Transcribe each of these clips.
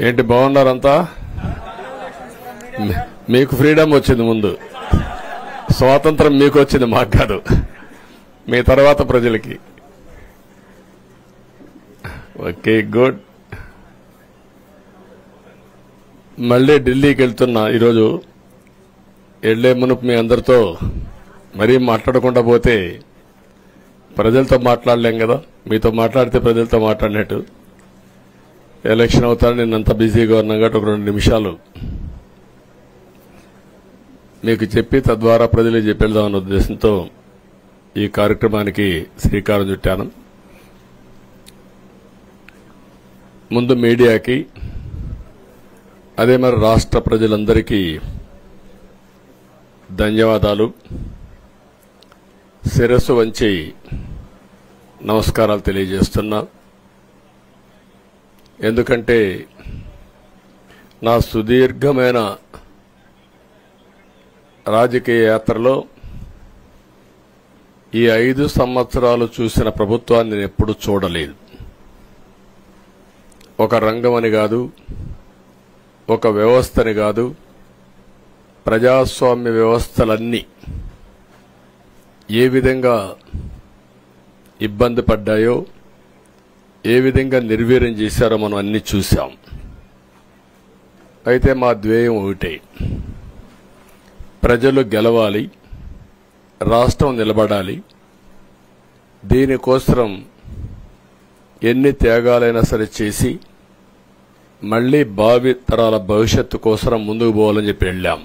ఏంటి బాగున్నారంతా? మీకు ఫ్రీడమ్ వచ్చింది, ముందు స్వాతంత్రం మీకు వచ్చింది, మాకు కాదు. మీ తర్వాత ప్రజలకి. Okay, good. మళ్ళీ ఢిల్లీకి వెళ్తున్నా ఈరోజు. వెళ్లే మునుపు మీ అందరితో మరీ మాట్లాడకుండా పోతే ప్రజలతో మాట్లాడలేం కదా. మీతో మాట్లాడితే ప్రజలతో మాట్లాడినట్టు. ఎలక్షన్ అవుతారు, నిన్నంత బిజీగా ఉన్నా కాబట్టి ఒక 2 నిమిషాలు మీకు చెప్పి తద్వారా ప్రజలకు చెప్పేద్దామన్న ఉద్దేశంతో ఈ కార్యక్రమానికి శ్రీకారం చుట్టాను. ముందు మీడియాకి, అదే మరి రాష్ట్ర ప్రజలందరికీ ధన్యవాదాలు. శిరస్సు వంచి నమస్కారాలు తెలియజేస్తున్నా. ఎందుకంటే నా సుదీర్ఘమైన రాజకీయ యాత్రలో ఈ 5 సంవత్సరాలు చూసిన ప్రభుత్వాన్ని నేను ఎప్పుడూ చూడలేదు. ఒక రంగమని కాదు, ఒక వ్యవస్థని కాదు, ప్రజాస్వామ్య వ్యవస్థలన్నీ ఏ విధంగా ఇబ్బంది పడ్డాయో, ఏ విధంగా నిర్వీర్యం చేశారో మనం అన్ని చూశాం. అయితే మా ధ్యేయం ఒకటే, ప్రజలు గెలవాలి, రాష్ట్రం నిలబడాలి. దీనికోసం ఎన్ని త్యాగాలైనా సరే చేసి మళ్లీ భావి తరాల భవిష్యత్తు కోసం ముందుకు పోవాలని చెప్పి వెళ్ళాం.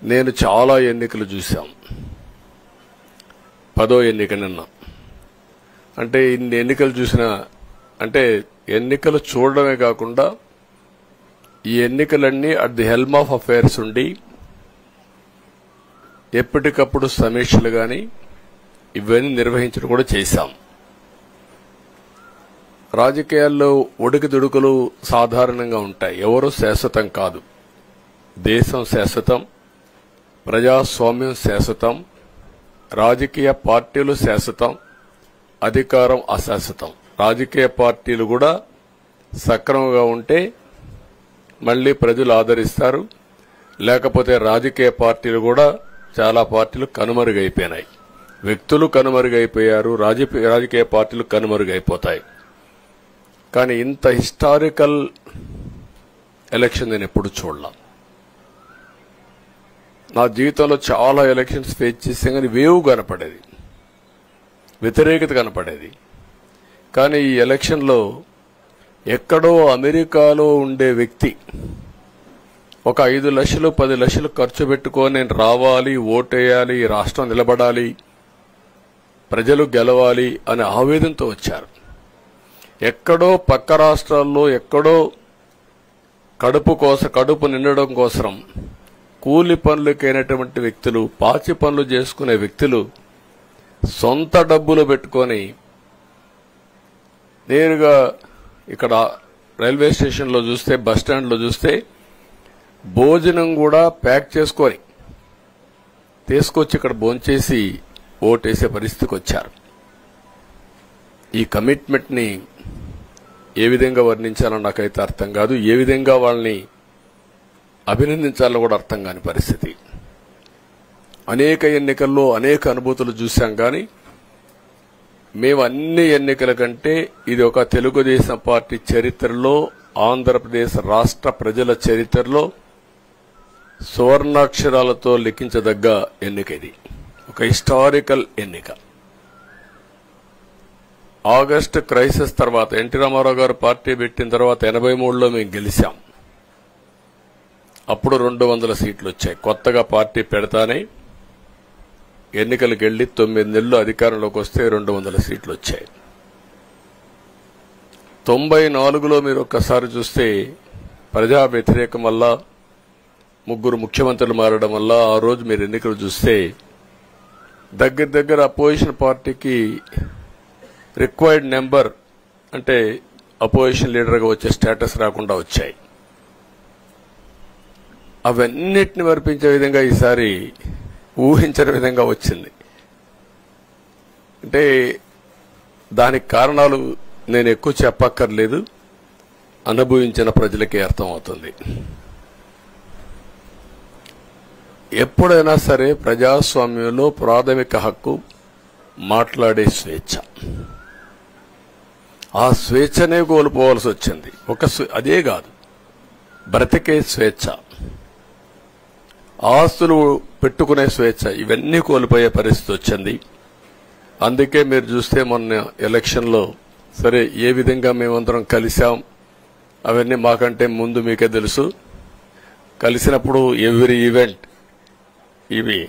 నేను చాలా ఎన్నికలు చూశాం. 10వ ఎన్నిక నిన్న. అంటే ఇన్ని ఎన్నికలు చూసినా, అంటే ఎన్నికలు చూడడమే కాకుండా ఈ ఎన్నికలన్నీ at the helm of affairs ఉండి ఎప్పటికప్పుడు సమీక్షలు గాని ఇవన్నీ నిర్వహించడం కూడా చేశాం. రాజకీయాల్లో ఒడికిదుడుకులు సాధారణంగా ఉంటాయి. ఎవరు శాశ్వతం కాదు. దేశం శాశ్వతం, ప్రజాస్వామ్యం శాశ్వతం, రాజకీయ పార్టీలు శాశ్వతం, అధికారం అశాశ్వతం. రాజకీయ పార్టీలు కూడా సక్రమంగా ఉంటే మళ్లీ ప్రజలు ఆదరిస్తారు. లేకపోతే రాజకీయ పార్టీలు కూడా చాలా పార్టీలు కనుమరుగైపోయినాయి. వ్యక్తులు కనుమరుగైపోయారు, రాజకీయ పార్టీలు కనుమరుగైపోతాయి. కానీ ఇంత హిస్టారికల్ ఎలక్షన్ నేను ఎప్పుడు చూడలా. నా జీవితంలో చాలా ఎలక్షన్స్ ఫేస్ చేసాం, కానీ వేవ్ కనపడేది, వ్యతిరేకత కనపడేది. కానీ ఈ ఎలక్షన్లో ఎక్కడో అమెరికాలో ఉండే వ్యక్తి ఒక 5 లక్షలు 10 లక్షలు ఖర్చు పెట్టుకొని నేను రావాలి, ఓటేయాలి, రాష్ట్రం నిలబడాలి, ప్రజలు గెలవాలి అనే ఆవేదనతో వచ్చారు. ఎక్కడో పక్క రాష్ట్రాల్లో ఎక్కడో కడుపు నిండడం కోసం కూలి పనులకైనటువంటి వ్యక్తులు, పాచి పనులు చేసుకునే వ్యక్తులు సొంత డబ్బులు పెట్టుకొని నేరుగా ఇక్కడ రైల్వే స్టేషన్లో చూస్తే, బస్టాండ్లో చూస్తే భోజనం కూడా ప్యాక్ చేసుకొని తీసుకొచ్చి ఇక్కడ భోంచేసి ఓటేసే పరిస్థితికి వచ్చారు. ఈ కమిట్మెంట్ ని ఏ విధంగా వర్ణించాలో నాకైతే అర్థం కాదు. ఏ విధంగా వాళ్ళని అభినందించాలో కూడా అర్థం కాని పరిస్థితి. అనేక ఎన్నికల్లో అనేక అనుభూతులు చూశాం. కానీ మేము అన్ని ఎన్నికల కంటే ఇది ఒక తెలుగుదేశం పార్టీ చరిత్రలో, ఆంధ్రప్రదేశ్ రాష్ట్ర ప్రజల చరిత్రలో సువర్ణాక్షరాలతో లిఖించదగ్గ ఎన్నిక. ఇది ఒక హిస్టారికల్ ఎన్నిక. ఆగస్టు క్రైసిస్ తర్వాత, ఎన్టీ రామారావు గారు పార్టీ పెట్టిన తర్వాత 83లో మేము గెలిచాం. అప్పుడు 200 సీట్లు వచ్చాయి. కొత్తగా పార్టీ పెడతానే ఎన్నికలకు వెళ్లి 9 నెలలు అధికారంలోకి వస్తే 200 సీట్లు వచ్చాయి. 94లో మీరు ఒక్కసారి చూస్తే ప్రజా వ్యతిరేకం వల్ల 3 ముఖ్యమంత్రులు మారడం వల్ల ఆ రోజు మీరు ఎన్నికలు చూస్తే దగ్గర అపోజిషన్ పార్టీకి రిక్వైర్డ్ నెంబర్, అంటే అపోజిషన్ లీడర్గా వచ్చే స్టేటస్ రాకుండా వచ్చాయి. అవన్నిటిని వర్పించే విధంగా ఈసారి ఊహించని విధంగా వచ్చింది. అంటే దానికి కారణాలు నేను ఎక్కువ చెప్పక్కర్లేదు. అనుభవించిన ప్రజలకే అర్థమవుతుంది. ఎప్పుడైనా సరే ప్రజాస్వామ్యంలో ప్రాథమిక హక్కు మాట్లాడే స్వేచ్ఛ. ఆ స్వేచ్ఛనే కోల్పోవాల్సి వచ్చింది. అదే కాదు, బ్రతికే స్వేచ్ఛ, ఆస్తులు పెట్టుకునే స్వేచ్ఛ, ఇవన్నీ కోల్పోయే పరిస్థితి వచ్చింది. అందుకే మీరు చూస్తే మొన్న ఎలక్షన్లో సరే ఏ విధంగా మేమందరం కలిశాం అవన్నీ మాకంటే ముందు మీకే తెలుసు. కలిసినప్పుడు ఎవ్రీ ఈవెంట్ ఇవి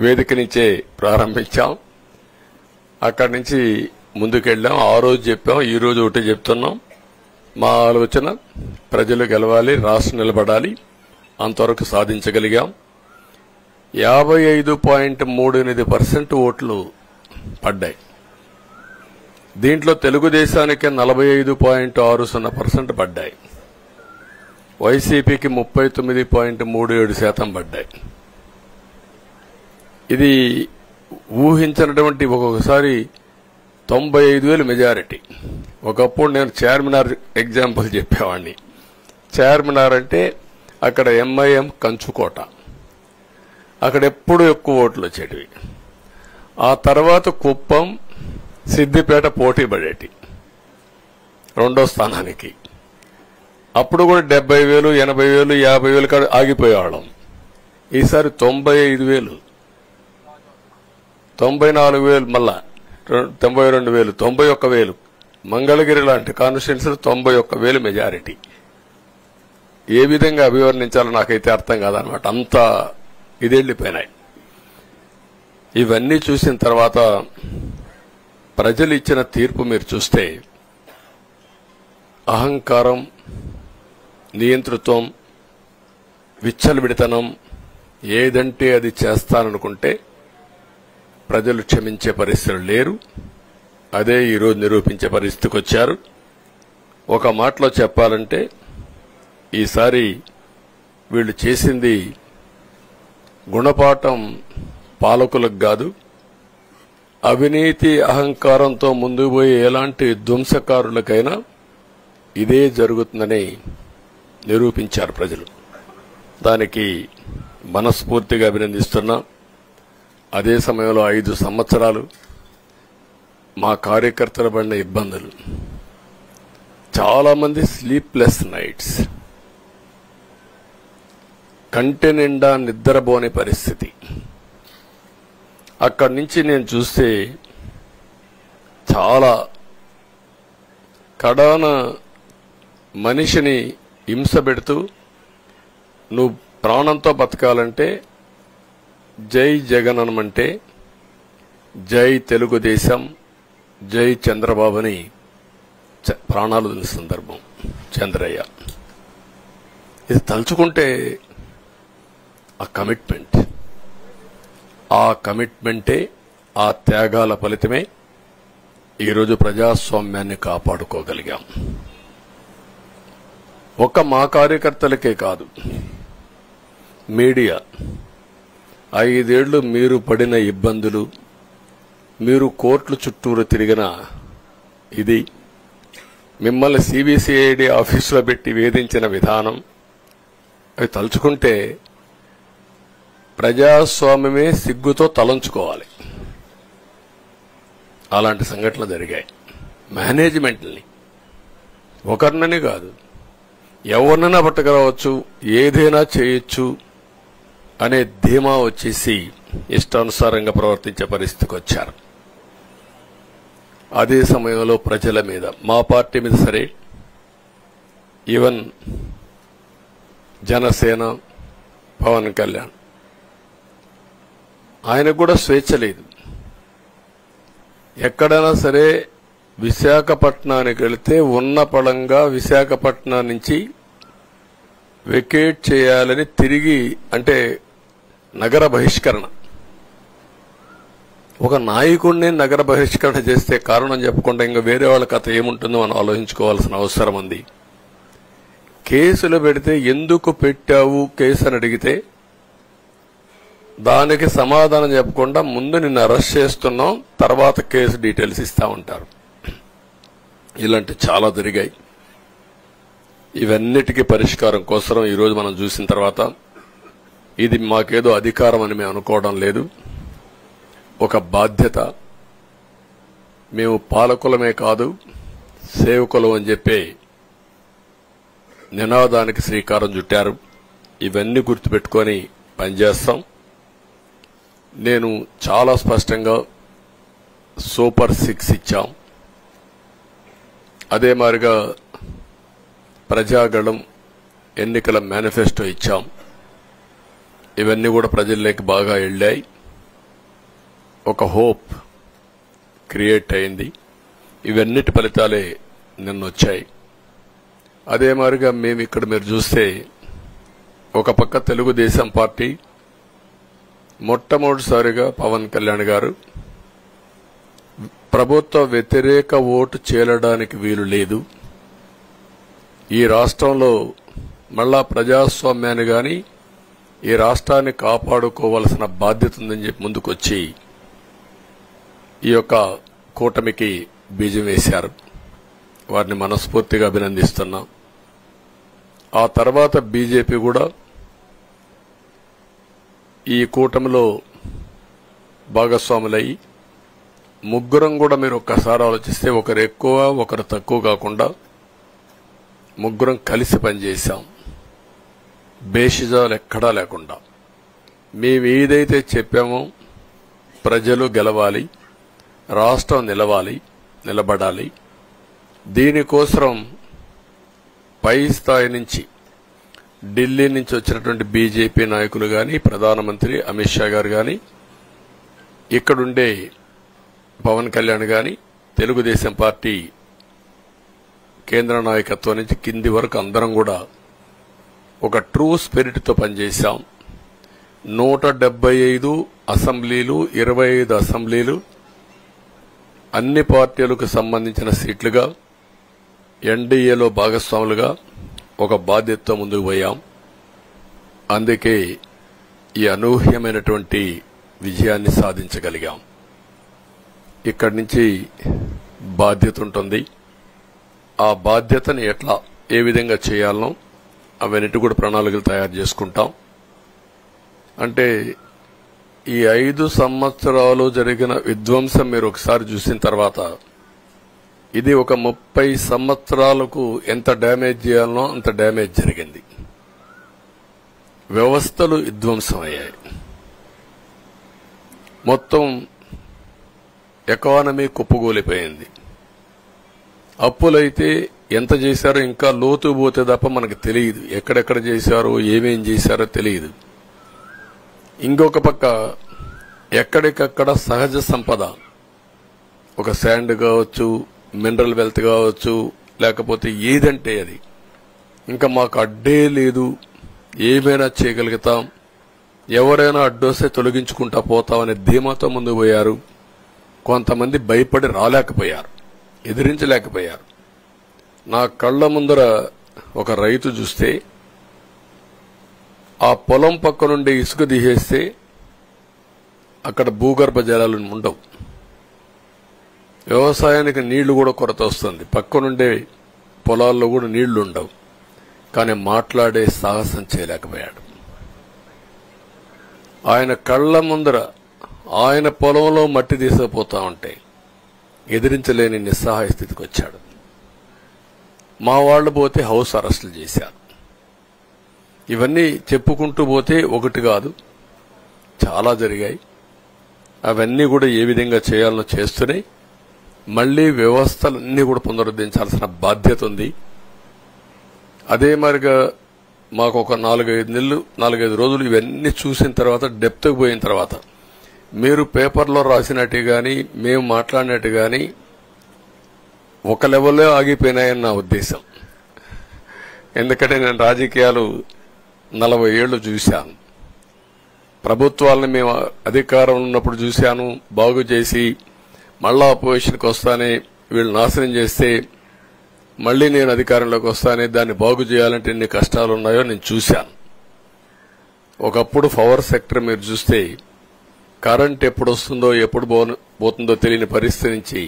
వేదిక నుంచే ప్రారంభించాం. అక్కడి నుంచి ముందుకెళ్ళాం. ఆ రోజు చెప్పాం, ఈ రోజు ఒకటి చెప్తున్నాం. మా ఆలోచన ప్రజలు గెలవాలి, రాష్ట్రం నిలబడాలి. అంతవరకు సాధించగలిగాం. 55.38% ఓట్లు పడ్డాయి. దీంట్లో తెలుగుదేశానికి 45.60% పడ్డాయి. వైసీపీకి 39.37% పడ్డాయి. ఇది ఊహించినటువంటి ఒక్కొక్కసారి 95,000 మెజారిటీ. ఒకప్పుడు నేను చార్మినార్ ఎగ్జాంపుల్ చెప్పేవాడిని. చార్మినార్ అంటే అక్కడ ఎంఐఎం కంచుకోట, అక్కడ ఎప్పుడు ఎక్కువ ఓట్లు వచ్చేటివి. ఆ తర్వాత కుప్పం, సిద్దిపేట పోటీ పడేటి రెండో స్థానానికి. అప్పుడు కూడా 70,000, 80,000, 50,000 కాడ ఆగిపోయేవాళ్ళం. ఈసారి 95,000, 94,000, మళ్ళా 92,000, 91,000. మంగళగిరి లాంటి కాన్స్టిట్యున్సీలు 91,000 మెజారిటీ. ఏ విధంగా అభివర్ణించాలో నాకైతే అర్థం కాదనమాట. అంత ఇదెళ్లిపోయినాయి. ఇవన్నీ చూసిన తర్వాత ప్రజలు ఇచ్చిన తీర్పు మీరు చూస్తే అహంకారం, నియంతృత్వం, విచ్చలవిడితనం, ఏదంటే అది చేస్తాననుకుంటే ప్రజలు క్షమించే పరిస్థితులు లేరు. అదే ఈరోజు నిరూపించే పరిస్థితికి వచ్చారు. ఒక మాటలో చెప్పాలంటే ఈసారి వీళ్ళు చేసింది గుణపాఠం పాలకులకు కాదు, అవినీతి అహంకారంతో ముందుకు పోయే ఎలాంటి ధ్వంసకారులకైనా ఇదే జరుగుతుందని నిరూపించారు ప్రజలు. దానికి మనస్ఫూర్తిగా అభినందిస్తున్నా. అదే సమయంలో 5 సంవత్సరాలు మా కార్యకర్తల పడిన ఇబ్బందులు, చాలా మంది స్లీప్లెస్ నైట్స్, కంటి నిండా నిద్రపోని పరిస్థితి. అక్కడి నుంచి నేను చూస్తే చాలా కడాన మనిషిని హింస పెడుతూ నువ్వు ప్రాణంతో బతకాలంటే జై జగన్ అనమంటే జై తెలుగుదేశం, జై చంద్రబాబుని ప్రాణాలు వదిలిన సందర్భం చంద్రయ్య. ఇది తలుచుకుంటే ఆ కమిట్మెంటే, ఆ త్యాగాల ఫలితమే ఈరోజు ప్రజాస్వామ్యాన్ని కాపాడుకోగలిగాం. ఒక మా కార్యకర్తలకే కాదు, మీడియా 5 ఏళ్లు మీరు పడిన ఇబ్బందులు, మీరు కోర్టుల చుట్టూరు తిరిగిన ఇది, మిమ్మల్ని సిబిసిఐడి ఆఫీసులో పెట్టి వేధించిన విధానం, అవి తలుచుకుంటే ప్రజాస్వామ్యమే సిగ్గుతో తలంచుకోవాలి. అలాంటి సంఘటనలు జరిగాయి. మేనేజ్మెంట్ని ఒకరినని కాదు, ఎవరినైనా పట్టుకురావచ్చు, ఏదైనా చేయొచ్చు అనే ధీమా వచ్చేసి ఇష్టానుసారంగా ప్రవర్తించే పరిస్థితికి వచ్చారు. అదే సమయంలో ప్రజల మీద, మా పార్టీ మీద సరే, ఈవెన్ జనసేన, పవన్ కళ్యాణ్, ఆయనకు కూడా స్వేచ్ఛ లేదు. ఎక్కడైనా సరే విశాఖపట్నానికి వెళితే ఉన్న పళంగా విశాఖపట్నం నుంచి వెకేట్ చేయాలని తిరిగి, అంటే నగర బహిష్కరణ. ఒక నాయకుడిని నగర బహిష్కరణ చేస్తే కారణం చెప్పకుండా ఇంకా వేరే వాళ్ళ కథ ఏముంటుందో మనం ఆలోచించుకోవాల్సిన అవసరం ఉంది. కేసులు పెడితే ఎందుకు పెట్టావు కేసు అని అడిగితే దానికి సమాధానం చెప్పకుండా ముందు నిన్ను అరెస్ట్ చేస్తున్నాం, తర్వాత కేసు డీటెయిల్స్ ఇస్తా ఉంటారు. ఇలాంటి చాలా జరిగాయి. ఇవన్నిటికీ పరిష్కారం కోసం ఈరోజు మనం చూసిన తర్వాత ఇది మాకేదో అధికారం అని మేము అనుకోవడం లేదు, ఒక బాధ్యత. మేము పాలకులమే కాదు సేవకులం అని చెప్పే నినాదానికి శ్రీకారం చుట్టారు. ఇవన్నీ గుర్తుపెట్టుకొని పనిచేస్తాం. నేను చాలా స్పష్టంగా సూపర్ 6 ఇచ్చాం. అదే మాదిరిగా ప్రజాగళం ఎన్నికల మేనిఫెస్టో ఇచ్చాం. ఇవన్నీ కూడా ప్రజల్లోకి బాగా వెళ్ళాయి. ఒక హోప్ క్రియేట్ అయింది. ఇవన్నిటి ఫలితాలే నిన్నొచ్చాయి. అదే మాదిరిగా మేము ఇక్కడ మీరు చూస్తే ఒక పక్క తెలుగుదేశం పార్టీ మొట్టమొదటిసారిగా పవన్ కళ్యాణ్ గారు ప్రభుత్వ వ్యతిరేక ఓటు చేరడానికి వీలు లేదు, ఈ రాష్ట్రంలో మళ్ళా ప్రజాస్వామ్యాన్ని గాని ఈ రాష్ట్రాన్ని కాపాడుకోవాల్సిన బాధ్యత ఉందని చెప్పి ముందుకొచ్చి ఈ యొక్క కూటమికి బీజం వేశారు. వారిని మనస్ఫూర్తిగా అభినందిస్తున్నాం. ఆ తర్వాత బీజేపీ కూడా ఈ కూటమిలో భాగస్వాములయ్యి ముగ్గురం కూడా మీరు ఒక్కసారి ఆలోచిస్తే ఒకరు ఎక్కువ ఒకరు తక్కువ కాకుండా ముగ్గురం కలిసి పనిచేశాం. బేషిజాలు ఎక్కడా లేకుండా మేము ఏదైతే చెప్పామో ప్రజలు గెలవాలి, రాష్ట్రం నిలబడాలి, దీనికోసం పై స్థాయి నుంచి ఢిల్లీ నుంచి వచ్చినటువంటి బీజేపీ నాయకులు గాని ప్రధానమంత్రి అమిత్ షా గారు గాని ఇక్కడుండే పవన్ కళ్యాణ్ గాని తెలుగుదేశం పార్టీ కేంద్ర నాయకత్వం నుంచి కింది వరకు అందరం కూడా ఒక ట్రూ స్పిరిట్ తో పనిచేశాం. 175 అసెంబ్లీలు, 25 అసెంబ్లీలు అన్ని పార్టీలకు సంబంధించిన సీట్లుగా ఎన్డీఏలో భాగస్వాములుగా ఒక బాధ్యతతో ముందుకు పోయాం. అందుకే ఈ అనూహ్యమైనటువంటి విజయాన్ని సాధించగలిగాం. ఇక్కడి నుంచి బాధ్యత ఉంటుంది. ఆ బాధ్యతని ఏ విధంగా చేయాలనో అవన్నిటి కూడా ప్రణాళికలు తయారు చేసుకుంటాం. అంటే ఈ 5 సంవత్సరాలు జరిగిన విధ్వంసం మీరు ఒకసారి చూసిన తర్వాత ఇది ఒక 30 సంవత్సరాలకు ఎంత డ్యామేజ్ చేయాలనో అంత డ్యామేజ్ జరిగింది. వ్యవస్థలు విధ్వంసం అయ్యాయి. మొత్తం ఎకానమీ కుప్పగూలిపోయింది. అప్పులైతే ఎంత చేశారో ఇంకా లోతు పోతే తప్ప మనకు తెలియదు. ఎక్కడెక్కడ చేశారో ఏమేం చేశారో తెలియదు. ఇంకొక పక్క ఎక్కడికక్కడ సహజ సంపద, ఒక శాండ్ కావచ్చు, మినరల్ వెల్త్ కావచ్చు, లేకపోతే ఏదంటే అది ఇంకా మాకు అడ్డే లేదు, ఏమైనా చేయగలుగుతాం, ఎవరైనా అడ్డొస్తే తొలగించుకుంటా పోతామనే ధీమాతో ముందుకు పోయారు. కొంతమంది భయపడి రాలేకపోయారు, ఎదిరించలేకపోయారు. నా కళ్ల ముందర ఒక రైతు చూస్తే ఆ పొలం పక్క నుండి ఇసుక తీసేస్తే అక్కడ భూగర్భ జలాలు ఉండవు, వ్యవసాయానికి నీళ్లు కూడా కొరత వస్తుంది, పక్క నుండే పొలాల్లో కూడా నీళ్లు ఉండవు. కానీ మాట్లాడే సాహసం చేయలేకపోయాడు. ఆయన కళ్ల ముందర ఆయన పొలంలో మట్టి తీసుకుపోతా ఉంటే ఎదిరించలేని నిస్సహాయ స్థితికి వచ్చాడు. మా వాళ్లు పోతే హౌస్ అరెస్టులు చేశారు. ఇవన్నీ చెప్పుకుంటూ పోతే ఒకటి కాదు, చాలా జరిగాయి. అవన్నీ కూడా ఏ విధంగా చేయాలనో చేస్తూనే మళ్లీ వ్యవస్థలన్నీ కూడా పునరుద్ధరించాల్సిన బాధ్యత ఉంది. అదే మరిగా మాకు ఒక 4-5 రోజులు ఇవన్నీ చూసిన తర్వాత డెప్త్కి పోయిన తర్వాత మీరు పేపర్లో రాసినట్టు గాని మేము మాట్లాడినట్టు గాని ఒక లెవెల్లో ఆగిపోయినాయని నా ఉద్దేశం. ఎందుకంటే నేను రాజకీయాలు 40 ఏళ్లు చూశాను. ప్రభుత్వాలను మేము అధికారం ఉన్నప్పుడు చూశాను, బాగు చేసి మళ్ళా అపోజిషన్కి వస్తానే వీళ్ళు నాశనం చేస్తే మళ్లీ నేను అధికారంలోకి వస్తానే దాన్ని బాగు చేయాలంటే ఎన్ని కష్టాలు ఉన్నాయో నేను చూశాను. ఒకప్పుడు పవర్ సెక్టర్ మీరు చూస్తే కరెంట్ ఎప్పుడు వస్తుందో ఎప్పుడు పోతుందో తెలియని పరిస్థితి నుంచి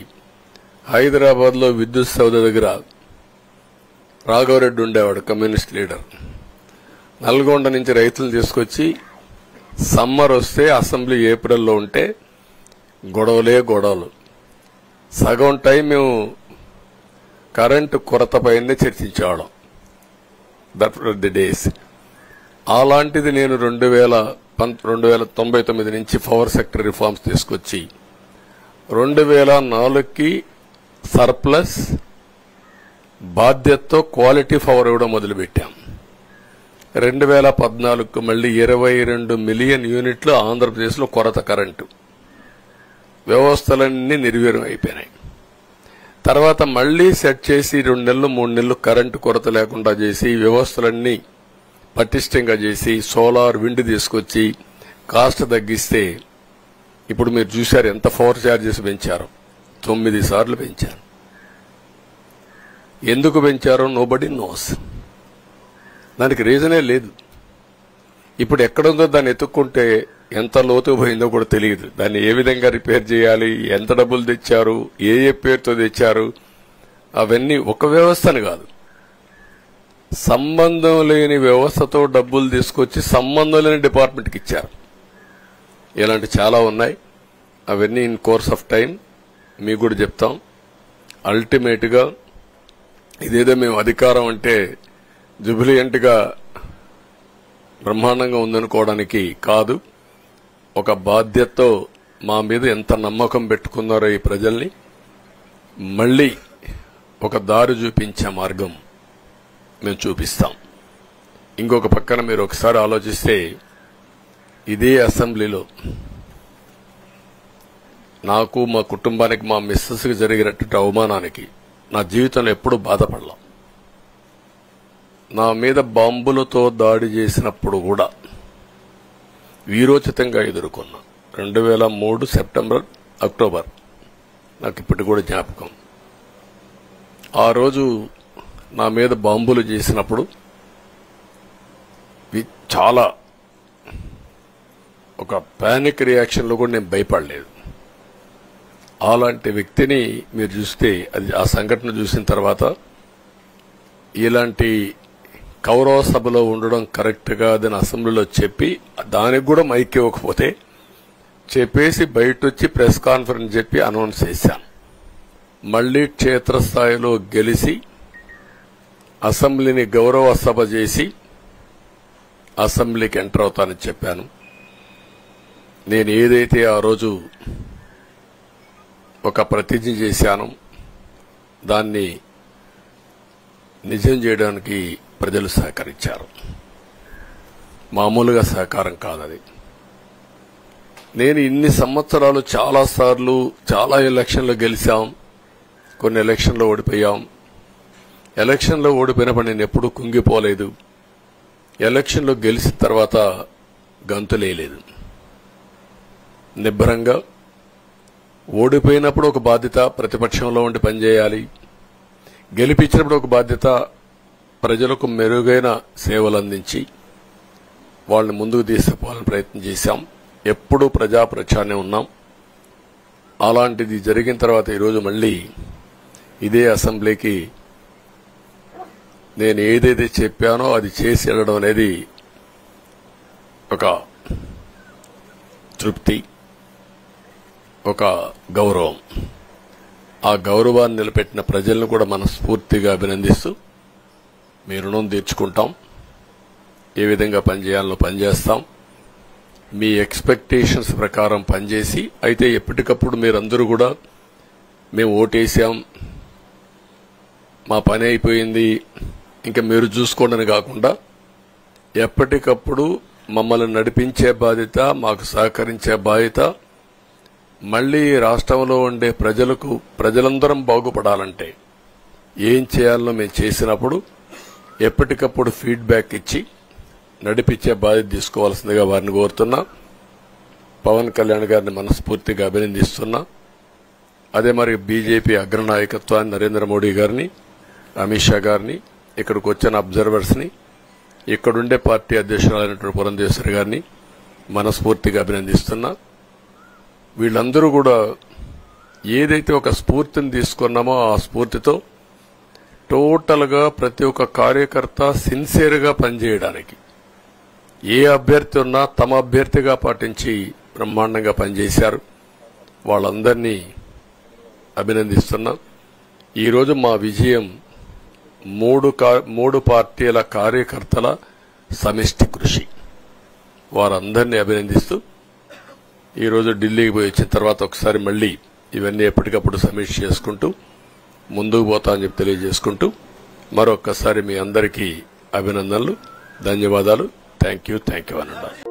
హైదరాబాద్ లో విద్యుత్ సౌధ దగ్గర రాఘవరెడ్డి ఉండేవాడు, కమ్యూనిస్ట్ లీడర్. నల్గొండ నుంచి రైతులు తీసుకొచ్చి సమ్మర్ వస్తే అసెంబ్లీ ఏప్రిల్లో ఉంటే గొడవలు. సగం టైం మేము కరెంటు కొరతపైనే చర్చించేవాళ్ళం. That were the days. అలాంటిది నేను 1999 నుంచి పవర్ సెక్టర్ రిఫార్మ్స్ తీసుకొచ్చి 2004కి సర్ప్లస్ బాధ్యతతో క్వాలిటీ పవర్ ఇవ్వడం మొదలుపెట్టాం. 2014కు మళ్లీ 22 మిలియన్ యూనిట్లు ఆంధ్రప్రదేశ్లో కొరత కరెంటు. వ్యవస్థలన్నీ నిర్వీర్యం అయిపోయినాయి. తర్వాత మళ్లీ సెట్ చేసి 2 నెలలు 3 నెలలు కరెంటు కొరత లేకుండా చేసి వ్యవస్థలన్నీ పటిష్టంగా చేసి సోలార్ విండ్ తీసుకొచ్చి కాస్ట్ తగ్గిస్తే ఇప్పుడు మీరు చూశారు ఎంత పవర్ ఛార్జెస్ పెంచారు. 9 సార్లు పెంచారు. ఎందుకు పెంచారో నోబడీ నోస్. దానికి రీజనే లేదు. ఇప్పుడు ఎక్కడుందో దాన్ని ఎత్తుక్కుంటే ఎంత లోతు పోయిందో కూడా తెలియదు. దాన్ని ఏ విధంగా రిపేర్ చేయాలి, ఎంత డబ్బులు తెచ్చారు, ఏ పేరుతో తెచ్చారు, అవన్నీ ఒక వ్యవస్థని కాదు, సంబంధం లేని వ్యవస్థతో డబ్బులు తీసుకొచ్చి సంబంధం లేని డిపార్ట్మెంట్కి ఇచ్చారు. ఇలాంటి చాలా ఉన్నాయి. అవన్నీ ఇన్ కోర్స్ ఆఫ్ టైం మీకు కూడా చెప్తాం. అల్టిమేట్ గా ఇదేదో మేము అధికారం అంటే జుబిలియంట్ గా బ్రహ్మాండంగా ఉందనుకోవడానికి కాదు. ఒక బాధ్యతతో మా మీద ఎంత నమ్మకం పెట్టుకున్నారో ఈ ప్రజల్ని మళ్లీ ఒక దారి చూపించే మార్గం మేము చూపిస్తాం. ఇంకొక పక్కన మీరు ఒకసారి ఆలోచిస్తే ఇదే అసెంబ్లీలో నాకు, మా కుటుంబానికి, మా మిస్సెస్కి జరిగినటువంటి అవమానానికి నా జీవితంలో ఎప్పుడూ బాధపడలా. నా మీద బాంబులతో దాడి చేసినప్పుడు కూడా వీరోచితంగా ఎదుర్కొన్నా. 2003 సెప్టెంబర్, అక్టోబర్ నాకు ఇప్పటికి కూడా జ్ఞాపకం. ఆ రోజు నా మీద బాంబులు చేసినప్పుడు చాలా ఒక పానిక్ రియాక్షన్లో కూడా నేను భయపడలేదు. అలాంటి వ్యక్తిని మీరు చూస్తే అది ఆ సంఘటన చూసిన తర్వాత ఇలాంటి కౌరవ సభలో ఉండడం కరెక్ట్ కాదని అసెంబ్లీలో చెప్పి దానికి కూడా మైక్ ఇవ్వకపోతే చెప్పేసి బయట వచ్చి ప్రెస్ కాన్ఫరెన్స్ చెప్పి అనౌన్స్ చేశాను. మళ్లీ క్షేత్రస్థాయిలో గెలిచి అసెంబ్లీని గౌరవ సభ చేసి అసెంబ్లీకి ఎంటర్ అవుతానని చెప్పాను. నేను ఏదైతే ఆ రోజు ఒక ప్రతిజ్ఞ చేశానో దాన్ని నిజం చేయడానికి ప్రజలు సహకరించారు. మామూలుగా సహకారం కాదది. నేను ఇన్ని సంవత్సరాలు చాలాసార్లు చాలా ఎలక్షన్లు గెలిచాం, కొన్ని ఎలక్షన్లో ఓడిపోయాం. ఎలక్షన్లో ఓడిపోయినప్పుడు నేను ఎప్పుడూ కుంగిపోలేదు. ఎలక్షన్లో గెలిచిన తర్వాత గంతులేయలేదు. నిబ్బరంగా ఓడిపోయినప్పుడు ఒక బాధ్యత ప్రతిపక్షంలో ఉండి పనిచేయాలి, గెలిపించినప్పుడు ఒక బాధ్యత ప్రజలకు మెరుగైన సేవలు అందించి వాళ్ళని ముందుకు తీసుకుపోవాలని ప్రయత్నం చేశాం. ఎప్పుడూ ప్రజాప్రచారనే ఉన్నాం. అలాంటిది జరిగిన తర్వాత ఈరోజు మళ్లీ ఇదే అసెంబ్లీకి నేను ఏదైతే చెప్పానో అది చేసి వెళ్ళడం అనేది ఒక తృప్తి, ఒక గౌరవం. ఆ గౌరవాన్ని నిలబెట్టిన ప్రజలను కూడా మనస్ఫూర్తిగా అభినందిస్తూ మీ రుణం తీర్చుకుంటాం. ఏ విధంగా పనిచేయాలో పనిచేస్తాం. మీ ఎక్స్పెక్టేషన్స్ ప్రకారం పనిచేసి అయితే ఎప్పటికప్పుడు మీరందరూ కూడా మేము ఓటేసాం, మా పని అయిపోయింది, ఇంకా మీరు చూసుకోండి కాకుండా ఎప్పటికప్పుడు మమ్మల్ని నడిపించే బాధ్యత, మాకు సహకరించే బాధ్యత, మళ్లీ రాష్ట్రంలో ఉండే ప్రజలందరం బాగుపడాలంటే ఏం చేయాలో మేము చేసినప్పుడు ఎప్పటికప్పుడు ఫీడ్బ్యాక్ ఇచ్చి నడిపించే బాధ్యత తీసుకోవాల్సిందిగా వారిని కోరుతున్నా. పవన్ కళ్యాణ్ గారిని మనస్ఫూర్తిగా అభినందిస్తున్నా. అదే మరి బీజేపీ అగ్రనాయకత్వాన్ని నరేంద్ర మోడీ గారిని, అమిత్ షా గారిని, ఇక్కడికి వచ్చిన అబ్జర్వర్స్ ని, ఇక్కడుండే పార్టీ అధ్యక్షురాలైనటువంటి పురంధేశ్వరి గారిని మనస్ఫూర్తిగా అభినందిస్తున్నా. వీళ్ళందరూ కూడా ఏదైతే ఒక స్ఫూర్తిని తీసుకున్నామో ఆ స్ఫూర్తితో టోటల్ గా ప్రతి ఒక్క కార్యకర్త సిన్సియర్ గా పనిచేయడానికి ఏ అభ్యర్థి ఉన్నా తమ అభ్యర్థిగా పాటించి బ్రహ్మాండంగా పనిచేశారు. వాళ్ళందరినీ అభినందిస్తున్నా. ఈరోజు మా విజయం మూడు పార్టీల కార్యకర్తల సమిష్టి కృషి. వారందరినీ అభినందిస్తూ ఈరోజు ఢిల్లీకి పోయి వచ్చిన తర్వాత ఒకసారి మళ్లీ ఇవన్నీ ఎప్పటికప్పుడు సమీక్ష చేసుకుంటూ ముందుకు పోతా అని చెప్పి తెలియజేసుకుంటూ మరొక్కసారి మీ అందరికీ అభినందనలు, ధన్యవాదాలు. థ్యాంక్ యూ అనండి.